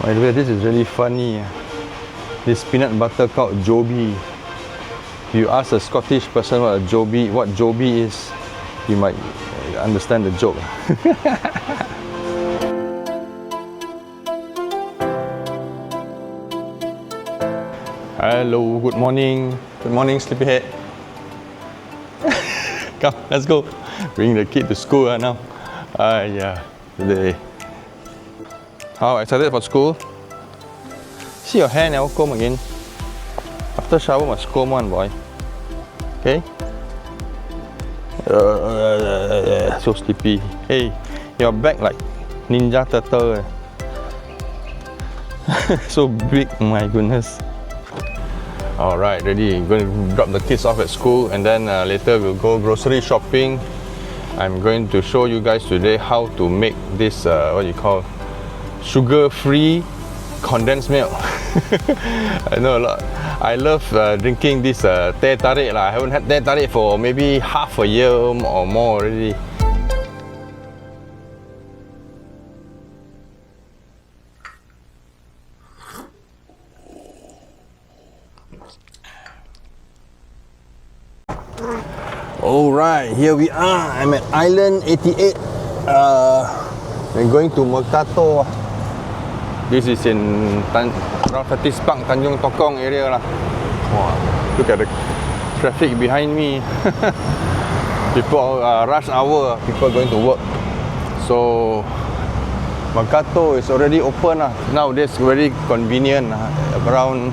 By the way, this is really funny. This peanut butter called Joby. If you ask a Scottish person what Joby is, you might understand the joke. Hello, good morning. Good morning, sleepyhead. Come, let's go. Bring the kid to school now. Yeah, today. How excited for school? See your hair never comb again. After shower must comb one, boy. Okay? So sleepy. Hey, your back like Ninja Turtle. So big, my goodness. Alright, ready. Going to drop the kids off at school and then later we'll go grocery shopping. I'm going to show you guys today how to make this, what you call, sugar-free condensed milk. I know a lot. I love drinking this Teh Tarik. I haven't had Teh Tarik for maybe half a year or more already. Alright, here we are. I'm at Island 88. We're going to Mercato. This is in around Fetis Park, Tanjong Tokong area lah. Wow, look at the traffic behind me. People rush hour, people going to work. So Mercato is already open lah. Nowadays very convenient. Around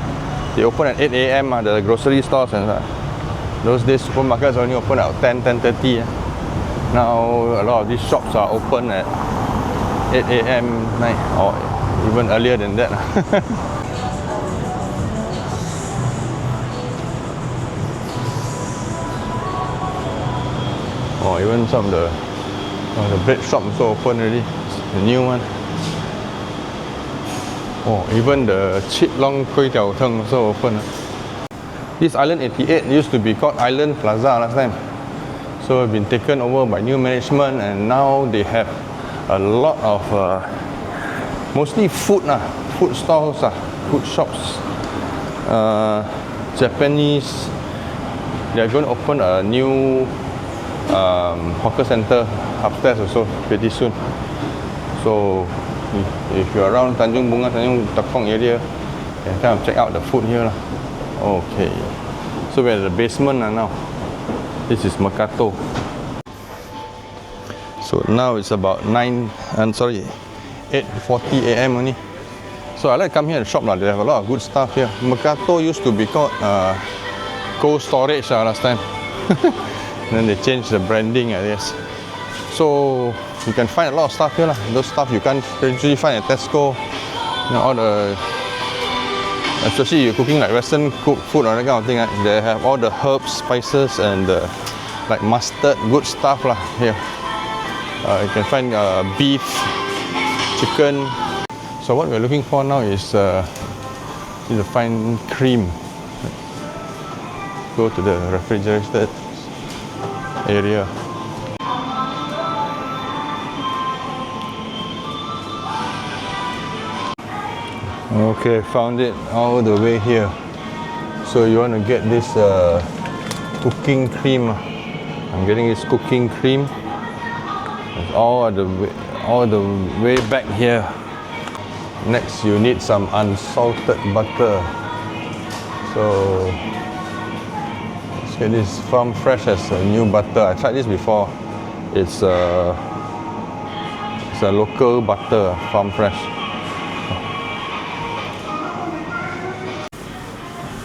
they open at 8 AM. The grocery stores and those days supermarkets only open at 10:30. Now a lot of these shops are open at 8 AM night or even earlier than that. Oh, even some of the bread shops also open already. The new one. Oh, even the Chit Long Kway Teow Teng also open. This Island 88 used to be called Island Plaza last time. So it's been taken over by new management and now they have a lot of mostly food stalls, food shops, Japanese. They're going to open a new hawker center upstairs also pretty soon. So if you're around Tanjong Tokong area, you can kind of check out the food here. Okay, so we're at the basement now. This is Mercato. So now it's about 8:40 AM only. So I like to come here and shop. They have a lot of good stuff here. Mercato used to be called Cold Storage last time. Then they changed the branding, I guess. So you can find a lot of stuff here. Those stuff you can't usually find at Tesco. All the, especially you're cooking like Western cooked food or that kind of thing. They have all the herbs, spices, and like mustard, good stuff here. You can find beef, chicken. So what we're looking for now is to find cream. Go to the refrigerated area. Okay, found it all the way here. So you want to get this cooking cream. I'm getting this cooking cream. It's all the way back here. Next, you need some unsalted butter. So let's get this farm fresh as a new butter. I tried this before. It's a local butter, farm fresh.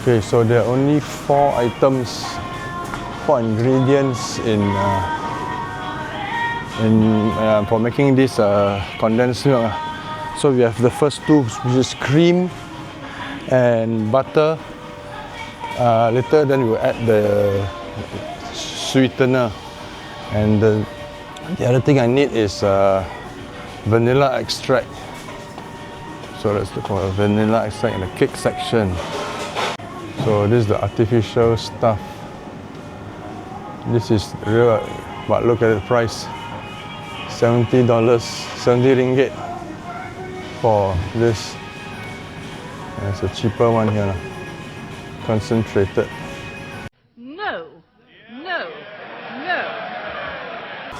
Okay, so there are only 4 ingredients for making this condensed milk. So we have the first two, which is cream and butter. Later then we'll add the sweetener, and the other thing I need is vanilla extract. So let's look for a vanilla extract in the cake section. So this is the artificial stuff. This is real, but look at the price. $70, 70 ringgit for this There's a cheaper one here, concentrated. No, no, no.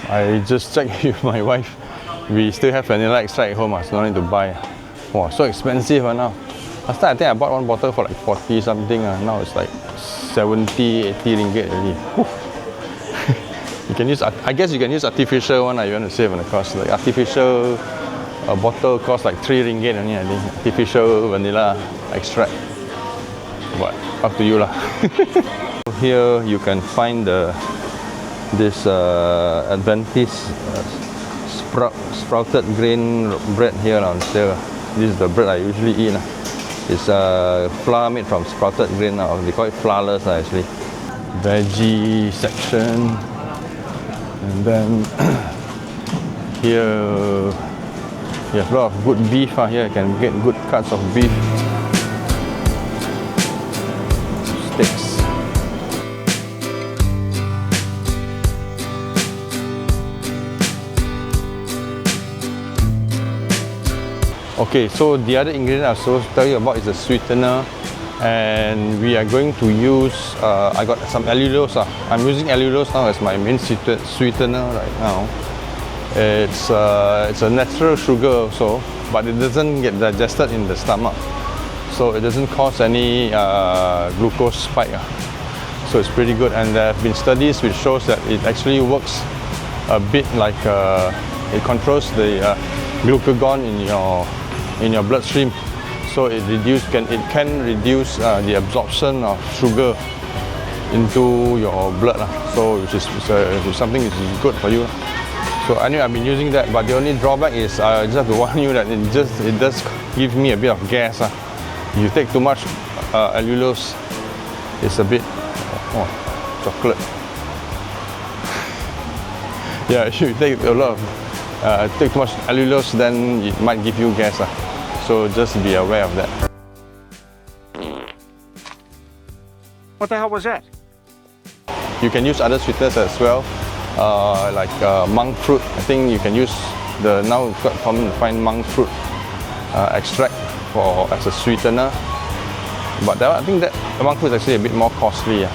I just checked with my wife. We still have vanilla extract at home, so no need to buy. Wow, so expensive now. Last time I think I bought one bottle for like 40 something. Now it's like 70, 80 ringgit already. You can use, I guess you can use artificial one if you want to save on the cost. Like artificial bottle costs like 3 ringgit only, I think. Artificial vanilla extract. But up to you lah. Here you can find this Adventist sprouted grain bread here on sale. This is the bread I usually eat. It's flour made from sprouted grain. They call it flourless actually. Veggie section. And then here you have a lot of good beef. Here you can get good cuts of beef. Steaks. Okay, so the other ingredient I was supposed to tell you about is the sweetener, and we are going to use, I got some allulose. I'm using allulose now as my main sweetener right now. It's a natural sugar also, but it doesn't get digested in the stomach, so it doesn't cause any glucose spike. So it's pretty good, and there have been studies which shows that it actually works a bit like it controls the glucagon in your bloodstream, so it can reduce the absorption of sugar into your blood, so which is something which is good for you. So anyway, I've been using that, but the only drawback is I just have to warn you that it does give me a bit of gas. If you take too much allulose, it's a bit chocolate. Yeah, if you take a lot of take too much allulose, then it might give you gas. So just be aware of that. What the hell was that? You can use other sweeteners as well, like monk fruit. I think you can use now it's quite common to find monk fruit extract as a sweetener. But I think that monk fruit is actually a bit more costly.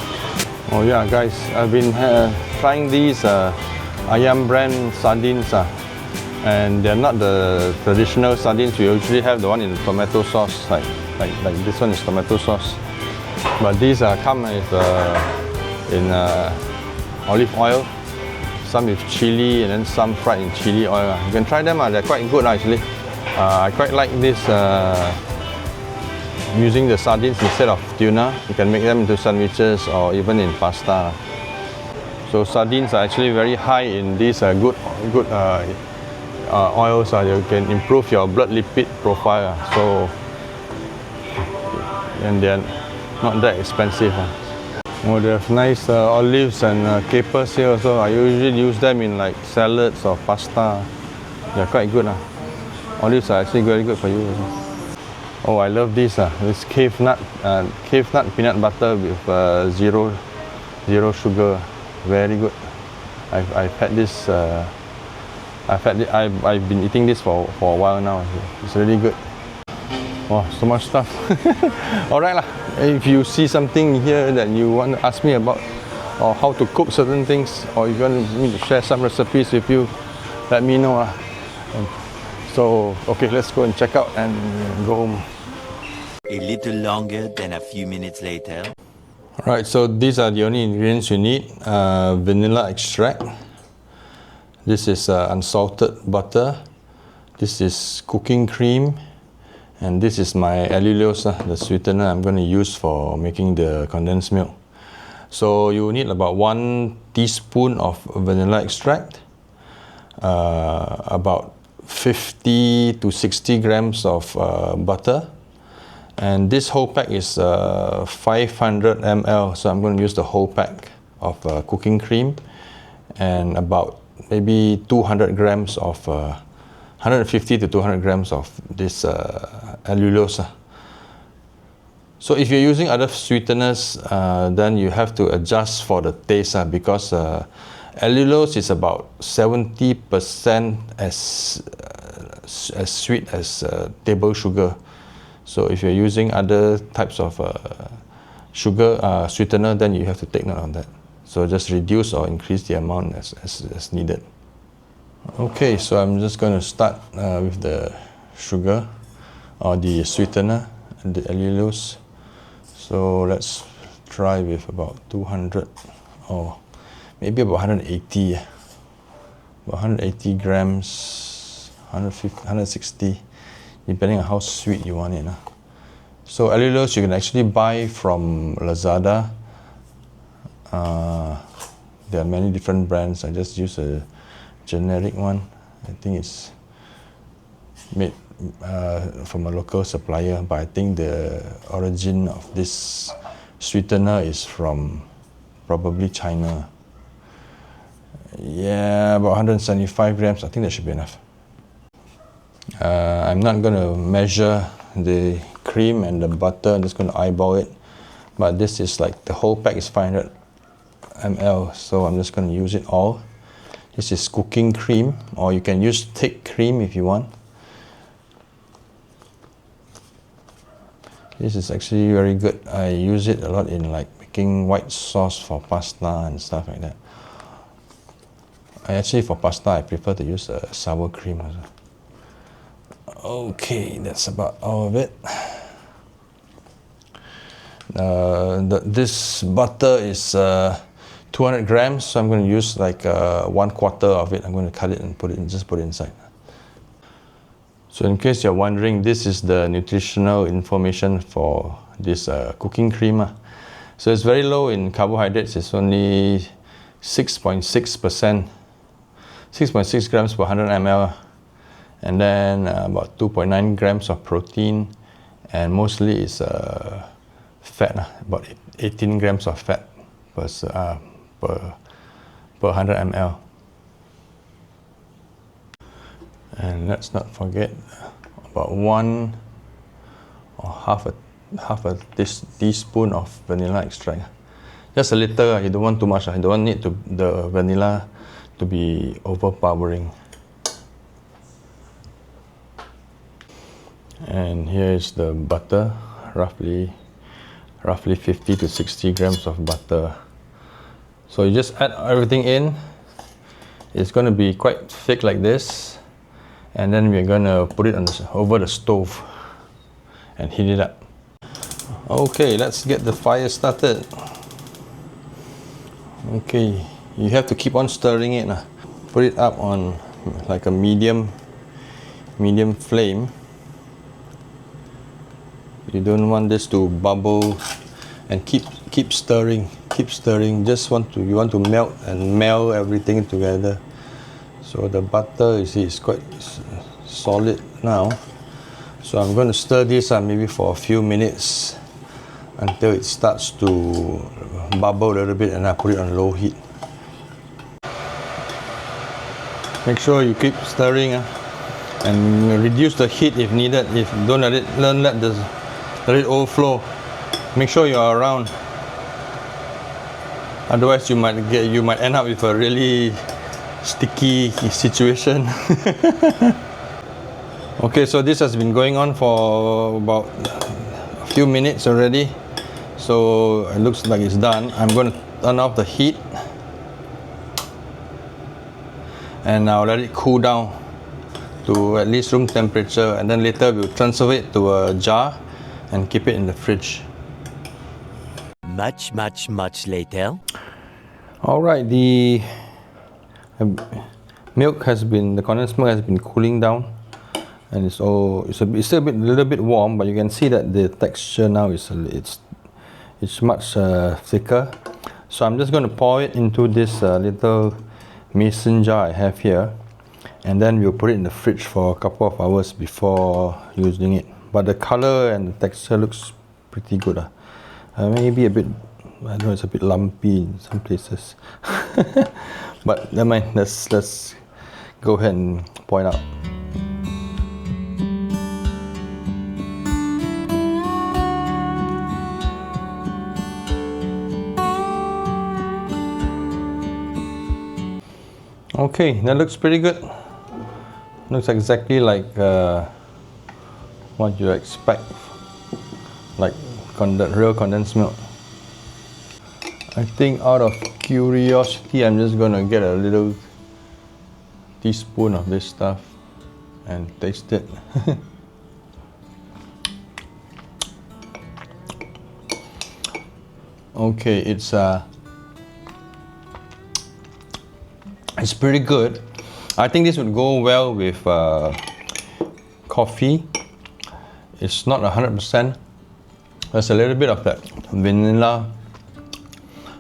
Oh yeah, guys, I've been trying these ayam brand sardines. And they're not the traditional sardines. We usually have the one in tomato sauce, like this one is tomato sauce. But these come with in olive oil, some with chili, and then some fried in chili oil. You can try them. They're quite good actually. I quite like this. Using the sardines instead of tuna, you can make them into sandwiches or even in pasta. So sardines are actually very high in these good oils. You can improve your blood lipid profile. And they're not that expensive. Oh, they have nice olives and capers here also. I usually use them in like salads or pasta. They're quite good. Olives are actually very good for you also. Oh, I love this. This cave nut peanut butter with zero sugar. Very good. I've had this. I've been eating this for a while now. It's really good. Wow, so much stuff. Alright lah. If you see something here that you want to ask me about, or how to cook certain things, or if you want me to share some recipes with you, let me know. So, okay, let's go and check out and go home. A little longer than a few minutes later. Alright, so these are the only ingredients you need. Vanilla extract. This is unsalted butter. This is cooking cream. And this is my allulose, the sweetener I'm going to use for making the condensed milk. So you need about 1 teaspoon of vanilla extract, about 50 to 60 grams of butter. And this whole pack is 500 ml, so I'm going to use the whole pack of cooking cream, and about maybe 200 grams of 150 to 200 grams of this allulose. So if you're using other sweeteners, then you have to adjust for the taste, because allulose is about 70% as sweet as table sugar. So if you're using other types of sugar sweetener, then you have to take note of that. So just reduce or increase the amount as needed. Okay, so I'm just going to start with the sugar or the sweetener, the allulose. So let's try with about 200 or maybe about 180. About 180 grams, 150, 160, depending on how sweet you want it. So allulose you can actually buy from Lazada. There are many different brands. I just use a generic one. I think it's made from a local supplier, but I think the origin of this sweetener is from probably China. Yeah, about 175 grams. I think that should be enough. I'm not going to measure the cream and the butter. I'm just going to eyeball it. But this is like the whole pack is 500 ml, so I'm just going to use it all. This is cooking cream, or you can use thick cream if you want. This is actually very good. I use it a lot in like making white sauce for pasta and stuff like that. Actually, for pasta, I prefer to use sour cream also. Okay, that's about all of it. This butter is 200 grams, so I'm going to use like 1/4 of it. I'm going to cut it and just put it inside. So in case you're wondering, this is the nutritional information for this cooking cream. So it's very low in carbohydrates. It's only 6.6%, 6.6 grams per 100 ml, and then about 2.9 grams of protein, and mostly it's fat, about 18 grams of fat per 100 ml. And let's not forget about 1 or half a teaspoon of vanilla extract. Just a little. You don't want too much. You don't need the vanilla to be overpowering. And here is the butter, roughly 50 to 60 grams of butter. So you just add everything in. It's going to be quite thick like this, and then we're going to put it over the stove and heat it up. Okay, let's get the fire started. Okay, you have to keep on stirring it. Put it up on like a medium flame. You don't want this to bubble, and keep stirring. You want to melt everything together. So the butter, you see, is quite solid now. So I'm going to stir this maybe for a few minutes until it starts to bubble a little bit, and I put it on low heat. Make sure you keep stirring and reduce the heat if needed. If don't let it overflow. Make sure you're around. Otherwise, you might end up with a really sticky situation. Okay, so this has been going on for about a few minutes already. So it looks like it's done. I'm going to turn off the heat, and I'll let it cool down to at least room temperature, and then later we'll transfer it to a jar and keep it in the fridge. Much later. All right, the condensed milk has been cooling down, and it's still a little bit warm, but you can see that the texture now it's much thicker. So I'm just going to pour it into this little mason jar I have here, and then we'll put it in the fridge for a couple of hours before using it. But the color and the texture looks pretty good. Maybe a bit, I know it's a bit lumpy in some places. But never mind, let's go ahead and pour it out. Okay, that looks pretty good. Looks exactly like what you expect like real condensed milk. I think out of curiosity, I'm just gonna get a little teaspoon of this stuff and taste it. Okay, it's pretty good. I think this would go well with coffee. It's not 100%. There's a little bit of that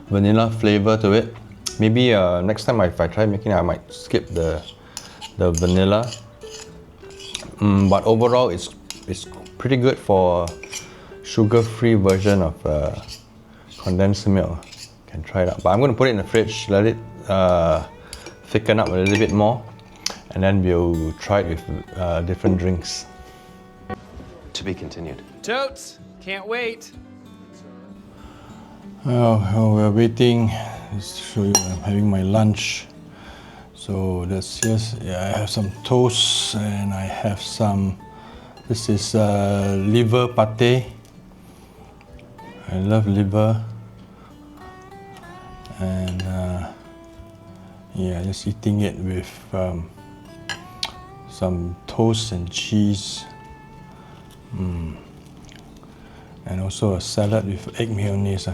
vanilla flavor to it. Maybe next time if I try making it, I might skip the vanilla. But overall, it's pretty good for sugar-free version of condensed milk. You can try it out. But I'm going to put it in the fridge, let it thicken up a little bit more, and then we'll try it with different drinks. To be continued. Totes! Can't wait. Oh, we're waiting. Just to show you, I'm having my lunch. So that's just, yeah, I have some toast and I have some, this is liver pate. I love liver. And yeah, just eating it with some toast and cheese. And also a salad with egg mayonnaise.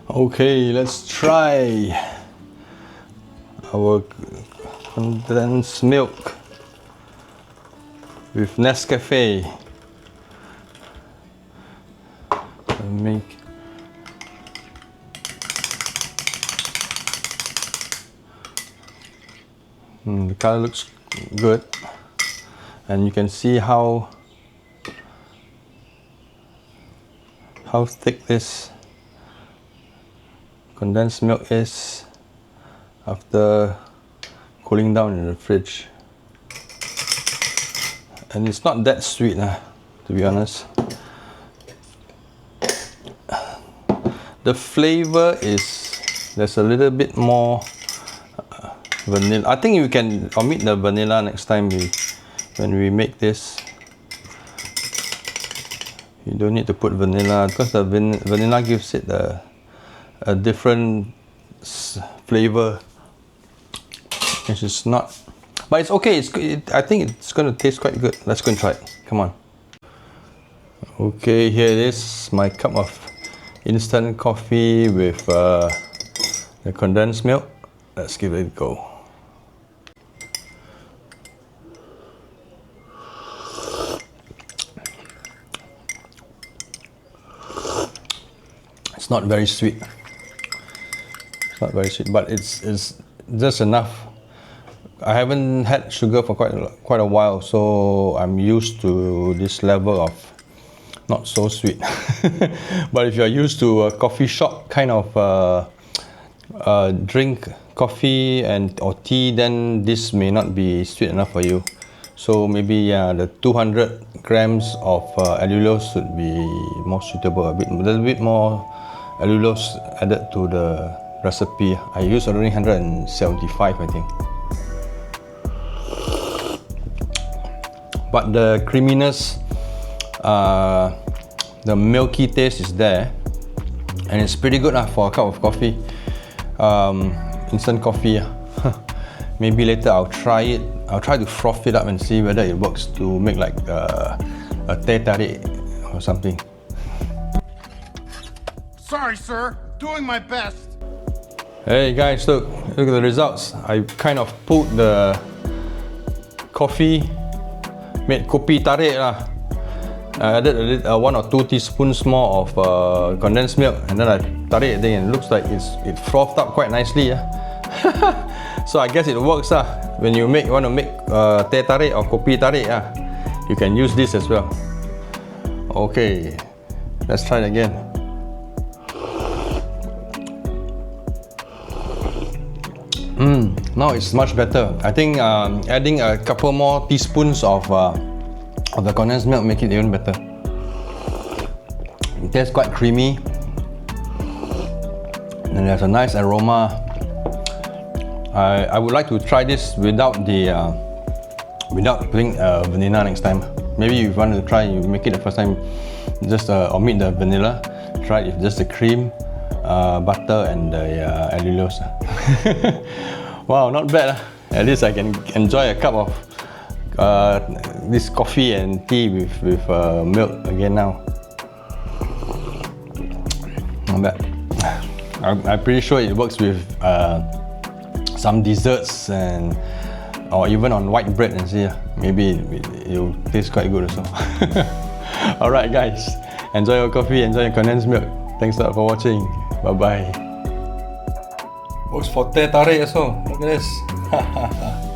Okay, let's try our condensed milk with Nescafe. The color looks good, and you can see how thick this condensed milk is after cooling down in the fridge. And it's not that sweet, to be honest. The flavor is, there's a little bit more vanilla. I think you can omit the vanilla next time when we make this. You don't need to put vanilla because the vanilla gives it a different flavor. Which is not, but it's okay. I think it's going to taste quite good. Let's go and try it. Come on. Okay, here it is. My cup of instant coffee with the condensed milk. Let's give it a go. It's not very sweet. It's not very sweet, but it's just enough. I haven't had sugar for quite a while, so I'm used to this level of not so sweet. But if you're used to a coffee shop kind of drink, coffee or tea, then this may not be sweet enough for you. So maybe the 200 grams of allulose should be more suitable. A little bit more allulose added to the recipe. I used only 175, I think. But the creaminess, the milky taste is there, and it's pretty good for a cup of coffee, instant coffee. Maybe later I'll try it. I'll try to froth it up and see whether it works to make like a Teh Tarik or something. Sorry, sir. Doing my best. Hey guys, look at the results. I kind of pulled the coffee, made kopi tarik lah. I added 1 or 2 teaspoons more of condensed milk, and then I tarik it, and it looks like it frothed up quite nicely. So I guess it works. When you want to make Teh Tarik or kopi tarik, you can use this as well. Okay, let's try it again. Now it's much better. I think adding a couple more teaspoons of the condensed milk make it even better. It tastes quite creamy, and there's a nice aroma. I would like to try this without the without putting vanilla next time. Maybe if you want to try, you make it the first time, just omit the vanilla. Try it with just the cream, butter, and the allulose. Wow, not bad. At least I can enjoy a cup of this coffee and tea with milk again now. Not bad. I'm pretty sure it works with some desserts or even on white bread and see. Maybe it'll taste quite good also. Alright guys, enjoy your coffee, enjoy your condensed milk. Thanks a lot for watching. Bye bye. Works for Teh Tarik also. Look at this.